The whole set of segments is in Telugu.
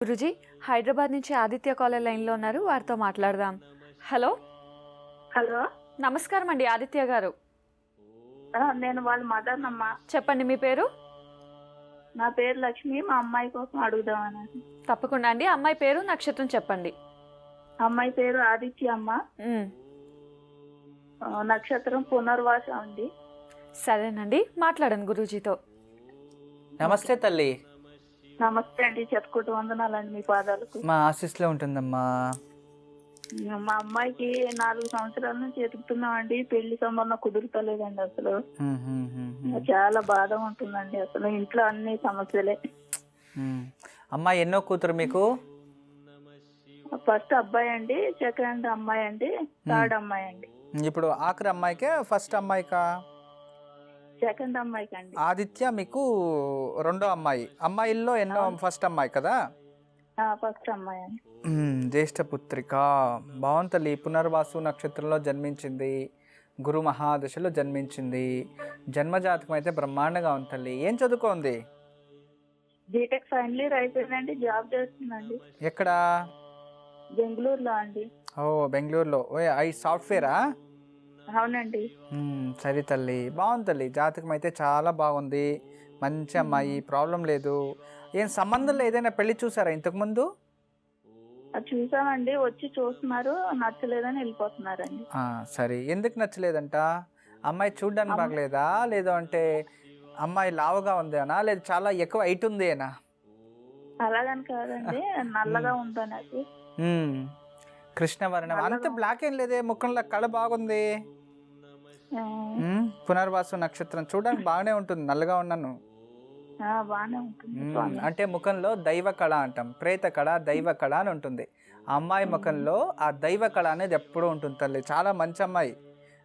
గురుజీ, హైదరాబాద్ నుంచి ఆదిత్య కాలర్ లైన్లో ఉన్నారు, వారితో మాట్లాడదాం. హలో. హలో, నమస్కారం అండి ఆదిత్య గారు. నేను వాళ్ళ మదర్ అమ్మా. చెప్పండి మీ పేరు. నా పేరు లక్ష్మి. మా అమ్మాయి కోసం అడుగుదామని. తప్పకుండా అండి. అమ్మాయి పేరు నక్షత్రం చెప్పండి. అమ్మాయి పేరు ఆదిత్య అమ్మ. నక్షత్రం పునర్వాస ఉంది. సరేనండి, మాట్లాడండి గురూజీతో. నమస్తే తల్లి. నమస్తే అండి. చెప్పుకుంటూ వందనాలండి మీ పాదాలకు. మా ఆశీస్సులో ఉంటుందమ్మా. మా అమ్మాయికి 4 సంవత్సరాల నుంచి ఎదుగుతున్నామండి. పెళ్లి సంబంధం కుదురుతలేదండి. అసలు చాలా బాధ ఉంటుందండి. అసలు ఇంట్లో అన్ని సమస్యలే. అమ్మా, ఎన్నో కూతురు మీకు? ఫస్ట్ అబ్బాయి అండి, సెకండ్ అమ్మాయి అండి, థర్డ్ అమ్మాయి అండి. ఇప్పుడు ఆఖరి అమ్మాయికే ఫస్ట్ అమ్మాయికా? సెకండ్ అమ్మాయికి అండి. ఆదిత్య మీకు రెండో అమ్మాయి. అమ్మాయిల్లో ఎన్నో? ఫస్ట్ అమ్మాయి కదా? ఫస్ట్ అమ్మాయి అండి. జ్యేష్ఠ పుత్రిక. బాగుంది తల్లి. పునర్వాసు నక్షత్రంలో జన్మించింది, గురు మహాదశలో జన్మించింది. జన్మజాతకం అయితే బ్రహ్మాండంగా ఉంది తల్లి. ఏం చదువుకోంది? బీటెక్ ఫైనల్ ఇయర్ అయిపోయిందండి. జాబ్ చేస్తుందండి. ఎక్కడ? బెంగళూరులో అండి. ఓ, బెంగళూరులో. ఓ, సాఫ్ట్వేరా? అవునండి. సరే తల్లి, బాగుంది తల్లి. జాతకం అయితే చాలా బాగుంది. మంచి అమ్మాయి, ప్రాబ్లం లేదు. ఏం సంబంధంలో ఏదైనా పెళ్లి చూసారా ఇంతకుముందు? చూసామండి. వచ్చి చూస్తున్నారు, నచ్చలేదని వెళ్ళిపోతున్నారండి. సరే, ఎందుకు నచ్చలేదంట? అమ్మాయి చూడ్డానికి బాగలేదా, లేదు అంటే అమ్మాయి లావుగా ఉందేనా, లేదు చాలా ఎక్కువ హైట్ ఉందేనా? అలాగని కాదండి, నల్లగా ఉందా నాకు. కృష్ణవర్ణం. అంత బ్లాక్ ఏం లేదే, ముఖంలో కళ బాగుంది. పునర్వాసు నక్షత్రం చూడడానికి బాగానే ఉంటుంది. నల్లగా ఉన్నాను. బాగానే ఉంటుంది. అంటే ముఖంలో దైవ కళ అంటాం. ప్రేత కళ, దైవ కళ అని ఉంటుంది. ఆ అమ్మాయి ముఖంలో ఆ దైవ కళ అనేది ఎప్పుడూ ఉంటుంది తల్లి. చాలా మంచి అమ్మాయి.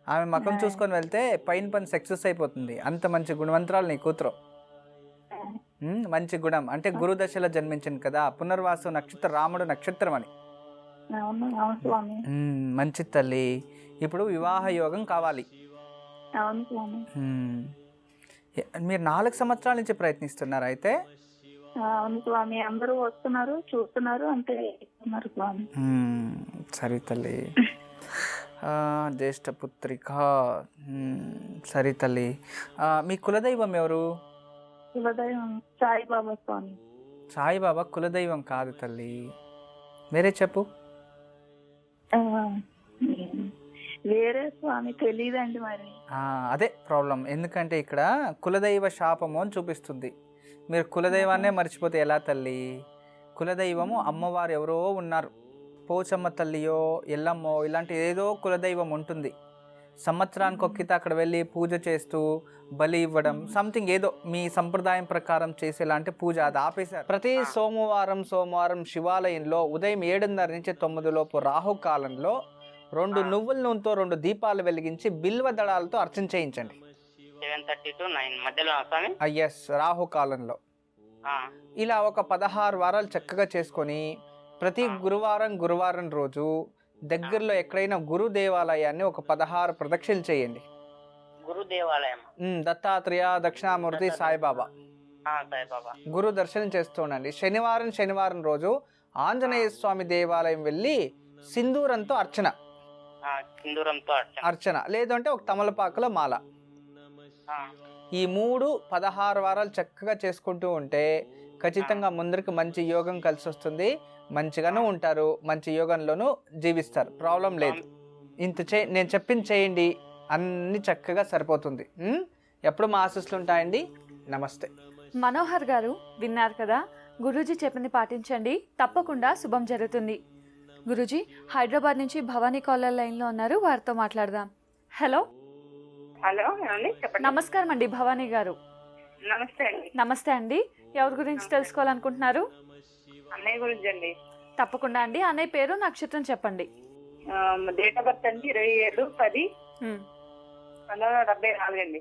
ఆమె ముఖం చూసుకొని వెళ్తే పని సక్సెస్ అయిపోతుంది. అంత మంచి గుణవంతురాలు నీ కూతురు. మంచి గుణం. అంటే గురుదశలో జన్మించింది కదా. పునర్వాసు నక్షత్రం రాముడు నక్షత్రం అని. మంచి తల్లి. ఇప్పుడు వివాహ యోగం కావాలి. మీరు 4 సంవత్సరాల నుంచి ప్రయత్నిస్తున్నారు అయితే? అవును స్వామి. అందరూ వస్తున్నారు, చూస్తున్నారు, అంటే స్వామి. సరే తల్లి. జ్యేష్ఠ పుత్రిక. సరే తల్లి. మీ కులదైవం ఎవరు? కులదైవం సాయిబాబా స్వామి. సాయిబాబా కులదైవం కాదు తల్లి, వేరే చెప్పు. వేరే స్వామి తెలియదండి మరి. అదే ప్రాబ్లం. ఎందుకంటే ఇక్కడ కులదైవ శాపము అని చూపిస్తుంది. మీరు కులదైవాన్నే మర్చిపోతే ఎలా తల్లి? కులదైవము అమ్మవారు ఎవరో ఉన్నారు. పోచమ్మ తల్లియో, ఎల్లమ్మో, ఇలాంటి ఏదో కులదైవం ఉంటుంది. సంవత్సరానికి ఒక్కిత అక్కడ వెళ్ళి పూజ చేస్తూ బలి ఇవ్వడం, సంథింగ్ ఏదో మీ సంప్రదాయం ప్రకారం చేసేలాంటి పూజ అది ఆపేశారు. ప్రతి సోమవారం శివాలయంలో ఉదయం 7:30 నుంచి 9 లోపు రాహుకాలంలో 2 నువ్వుల నూనెతో 2 దీపాలు వెలిగించి బిల్వ దళాలతో అర్చన చేయించండి. 7:30 to 9 మధ్యలో స్వామి. ఎస్, రాహుకాలంలో. ఇలా ఒక 16 వారాలు చక్కగా చేసుకొని ప్రతి గురువారం రోజు దగ్గరలో ఎక్కడైనా గురు దేవాలయాన్ని ఒక 16 ప్రదక్షిణలు చేయండి. గురు దేవాలయం. దత్తాత్రేయ, దక్షిణామూర్తి, సాయిబాబా. గురు దర్శనం చేస్తుండండి. శనివారం రోజు ఆంజనేయ స్వామి దేవాలయం వెళ్ళి సింధూరంతో అర్చన. లేదు అంటే ఒక తమలపాకులో మాల. ఈ 16 వారాలు చక్కగా చేసుకుంటూ ఉంటే ఖచ్చితంగా ముందరికి మంచి యోగం కలిసి వస్తుంది. మంచిగాను ఉంటారు, మంచి యోగంలోనూ జీవిస్తారు. ప్రాబ్లం లేదు. నేను చెప్పింది చేయండి, అన్ని చక్కగా సరిపోతుంది. ఎప్పుడు మా ఆశీస్సులు ఉంటాయండి. నమస్తే. మనోహర్ గారు, విన్నారు కదా, గురూజీ చెప్పింది పాటించండి, తప్పకుండా శుభం జరుగుతుంది. గురూజీ, హైదరాబాద్ నుంచి భవానీ కాలర్ లైన్లో ఉన్నారు, వారితో మాట్లాడదాం. హలో. హలో, నమస్కారం అండి భవానీ గారు. నమస్తే అండి. నమస్తే అండి. ఎవరి గురించి తెలుసుకోవాలనుకుంటున్నారు? అన్నయ్య గురించి అండి. తప్పకుండా అండి. అన్నయ్య పేరు నక్షత్రం చెప్పండి. డేట్ ఆఫ్ బర్త్ అండి 27/10/1974 అండి.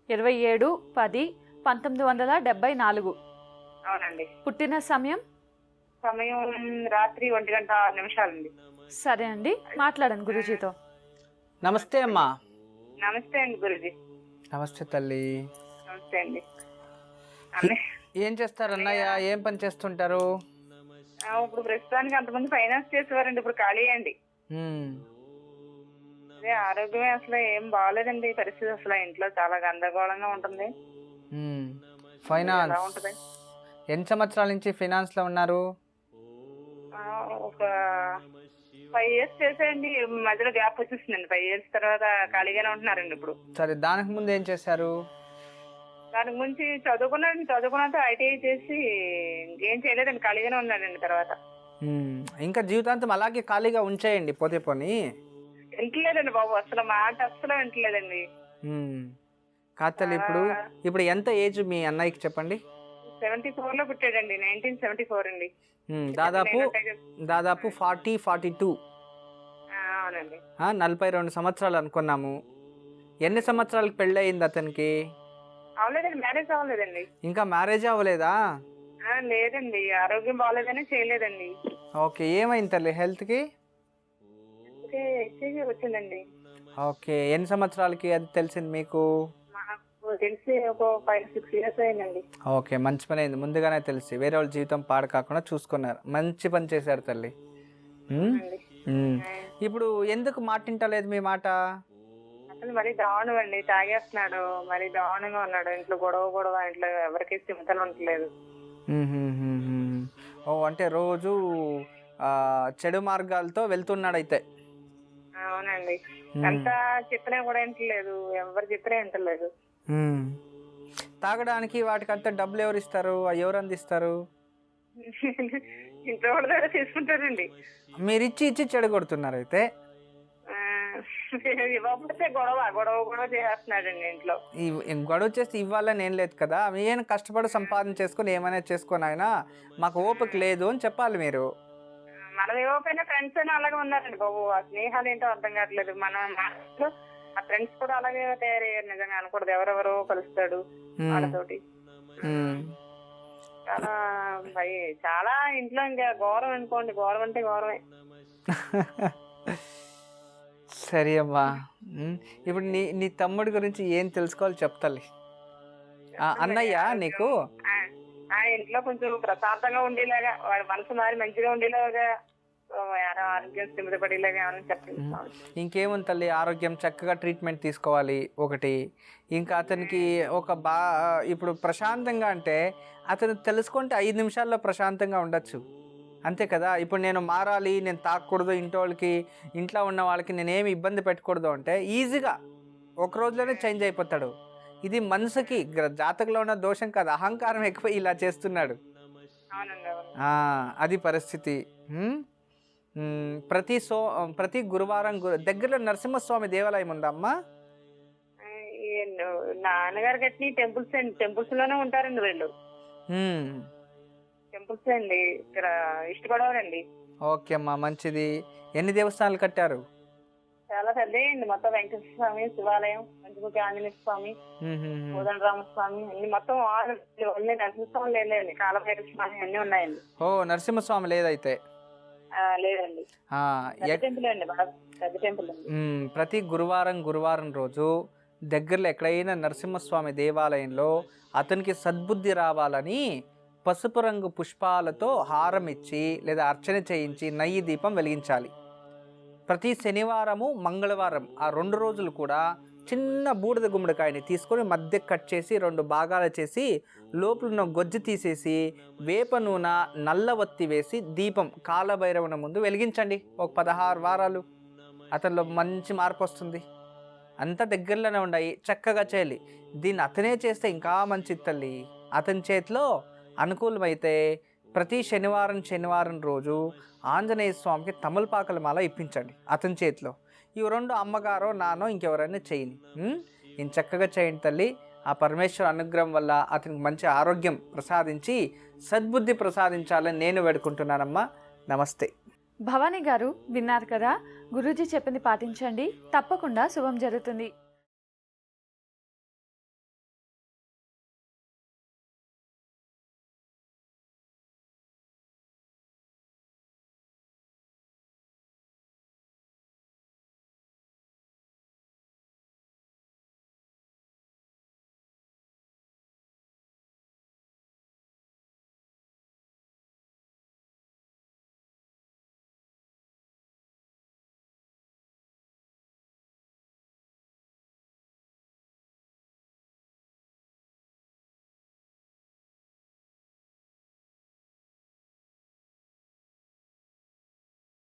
27/10/1974. అవునండి. పుట్టిన సమయం రాత్రి 1:06 సరే అండి, మాట్లాడండి గురూజీతో. నమస్తే అమ్మా. నమస్తే అండి గురూజీ. నమస్తే తల్లి. నమస్తే అండి. ఏం చేస్తారు అన్నయ్య? ఏం పని చేస్తుంటారు? ఇప్పుడు ప్రస్తుతానికి అంతమంది ఫైనాన్స్ చేసేవారండి, ఇప్పుడు ఖాళీ అండి. మ్మ్. అదే ఆరోగ్యమే అసలు ఏం బాగాలేదండి పరిస్థితి, అసలు ఇంట్లో చాలా గందరగోళంగా ఉంటుంది. మ్మ్. ఎలా ఫైనాన్స్ ఉంటది? ఎన్ని సంవత్సరాల నుంచి ఫైనాన్స్లో ఉన్నారు? ఒక 5 years చేసేయండి, మధ్యలో గ్యాప్ వచ్చేసిందండి. 5 years తర్వాత ఖాళీగానే ఉంటున్నారండి ఇప్పుడు. సరే, దానికి ముందు ఏం చేశారు? దానికి ముందు చదువుకున్నంత ఐటీఐ చేసి ఏం చేయలేదండి, ఖాళీగానే ఉన్నాడండి తర్వాత. మ్మ్. ఇంకా జీవితాంతం అలాగే ఖాళీగా ఉంచేయండి, పోతే పోనీ. వింటలేదండి బాబు, అసలు మాట అసలు వింటలేదండి. కాతలు ఇప్పుడు ఎంత ఏజ్ మీ అన్నయ్యకి చెప్పండి? 74 లో పుట్టాడండి, 1974 అండి. దాదాపు 42. అవునండి. 42 సంవత్సరాలు అనుకున్నాము. ఎన్ని సంవత్సరాలకు పెళ్ళయింది అతనికి? అవలేదండి, మ్యారేజ్ అవ్వలేదండి. ఇంకా మ్యారేజ్ అవ్వలేదా? లేదండి, ఆరోగ్యం బాగాలేదని చేయలేదండి. ఓకే, ఏమైంది తల్లి హెల్త్కి? హెచ్ఐవి వచ్చిందండి. ఓకే, ఎన్ని సంవత్సరాలకి అది తెలిసింది మీకు? మాకు తెలిసి ఒక 5-6 years అయిందండి. ఓకే, మంచి పని అయింది, ముందుగానే తెలిసి వేరే వాళ్ళ జీవితం పాడు కాకుండా చూసుకున్నారు. మంచి పని చేశారు తల్లి. ఇప్పుడు ఎందుకు మాటింటలేదు మీ మాట? అసలు మరీ దారుణం అండి, తాగేస్తున్నాడు, మరీ దారుణంగా ఉన్నాడు. ఇంట్లో గొడవ, ఇంట్లో ఎవరికి చింతలు ఉండలేదు. ఓ, అంటే రోజు చెడు మార్గాలతో వెళ్తున్నాడు అయితే. అవునండి, ఎంత చెప్పినా కూడా వింటలేదు, ఎవరు చెప్పినా వింటలేదు. తాగడానికి వాటికి అంతా డబ్బులు ఎవరు ఇస్తారు? ఎవరు అందిస్తారు? ఇంట్లో వాళ్ళ దగ్గర తీసుకుంటారండి. మీరు ఇచ్చి చెడగొడుతున్నారు అయితే. ఇవ్వకపోతే గొడవ చేస్తున్నాడండి ఇంట్లో. గొడవ చేస్తే ఇవ్వాలని ఏం లేదు కదా, ఏమైనా కష్టపడి సంపాదన చేసుకొని ఏమైనా చేసుకొని ఆయన మాకు ఓపిక లేదు అని చెప్పాలి మీరు. మనం ఇవ్వకపోయినా ఫ్రెండ్స్ అయినా అలాగే ఉన్నారండి బాబు, ఆ స్నేహాలు ఏంటో అర్థం కావట్లేదు. మన ఆ ఫ్రెండ్స్ కూడా అలాగే తయారయ్యారు, నిజంగా అనకూడదు. ఎవరెవరో కలుస్తాడు వాళ్ళతోటి. చాలా ఇంట్లో ఇంకా గౌరవం అనుకోండి, గౌరవం అంటే గౌరవమే. సరే అమ్మా, ఇప్పుడు నీ తమ్ముడి గురించి ఏం తెలుసుకోవాలి చెప్తాలి. అన్నయ్య నీకు ఇంట్లో కొంచెం ప్రశాంతంగా ఉండేలాగా, వాడి మనసు మారి మంచిగా ఉండేలాగా, ఆరోగ్యం స్థిమితపడేలాగా ఏమని చెప్పండి. ఇంకేముంది తల్లి, ఆరోగ్యం చక్కగా ట్రీట్మెంట్ తీసుకోవాలి ఒకటి. ఇంకా అతనికి ఇప్పుడు ప్రశాంతంగా అంటే అతను తెలుసుకుంటే 5 నిమిషాల్లో ప్రశాంతంగా ఉండొచ్చు, అంతే కదా. ఇప్పుడు నేను మారాలి, నేను తాకూడదు, ఇంట్లో ఉన్న వాళ్ళకి నేనేమి ఇబ్బంది పెట్టకూడదు అంటే ఈజీగా ఒక రోజులోనే చేంజ్ అయిపోతాడు. ఇది మనసుకి జాతకంలో ఉన్న దోషం కాదు, అహంకారం ఎక్కువ ఇలా చేస్తున్నాడు. అది పరిస్థితి. ప్రతి గురువారం దగ్గరలో నరసింహస్వామి దేవాలయం ఉందమ్మా? నాన్నగారు కట్టి టెంపుల్స్ లోనే ఉంటారండి వీళ్ళు. టెంపుల్స్ అండి, ఇక్కడ ఇష్టపడవారండి. ఓకే అమ్మా, మంచిది. ఎన్ని దేవస్థానాలు కట్టారు? చాలా పెద్దయండి, మొత్తం వెంకటేశ్వర స్వామి శివాలయం, పంచముఖి ఆంజనేయ స్వామి, కోదండరామస్వామి, అన్ని మొత్తం నరసింహస్వామి లేదండి, కాలభైరవ స్వామి అన్ని ఉన్నాయండి. ఓ, నరసింహస్వామి లేదైతే? లేదండి, టెంపుల్ అండి, పెద్ద టెంపుల్ అండి. ప్రతి గురువారం రోజు దగ్గరలో ఎక్కడైనా నరసింహస్వామి దేవాలయంలో అతనికి సద్బుద్ధి రావాలని పసుపు రంగు పుష్పాలతో హారం ఇచ్చి లేదా అర్చన చేయించి నెయ్యి దీపం వెలిగించాలి. ప్రతి శనివారము మంగళవారం ఆ 2 రోజులు కూడా చిన్న బూడిద గుమ్మడికాయని తీసుకొని మధ్య కట్ చేసి 2 భాగాలు చేసి లోపల ఉన్న గొజ్జు తీసేసి వేప నూనె నల్ల వత్తి వేసి దీపం కాలభైరవుని ముందు వెలిగించండి. ఒక 16 వారాలు అతనిలో మంచి మార్పు వస్తుంది. అంత దగ్గరలోనే ఉన్నాయి, చక్కగా చేయాలి. దీన్ని అతనే చేస్తే ఇంకా మంచి తల్లి. అతని చేతిలో అనుకూలమైతే ప్రతి శనివారం రోజు ఆంజనేయ స్వామికి తమలపాకల మాల ఇప్పించండి అతని చేతిలో. ఇవి 2 అమ్మగారో నానో ఇంకెవరైనా చేయని. నేను చక్కగా చేయండి తల్లి. ఆ పరమేశ్వర అనుగ్రహం వల్ల అతనికి మంచి ఆరోగ్యం ప్రసాదించి సద్బుద్ధి ప్రసాదించాలని నేను వేడుకుంటున్నానమ్మా. నమస్తే. భవానీ గారు విన్నారు కదా, గురూజీ చెప్పింది పాటించండి, తప్పకుండా శుభం జరుగుతుంది.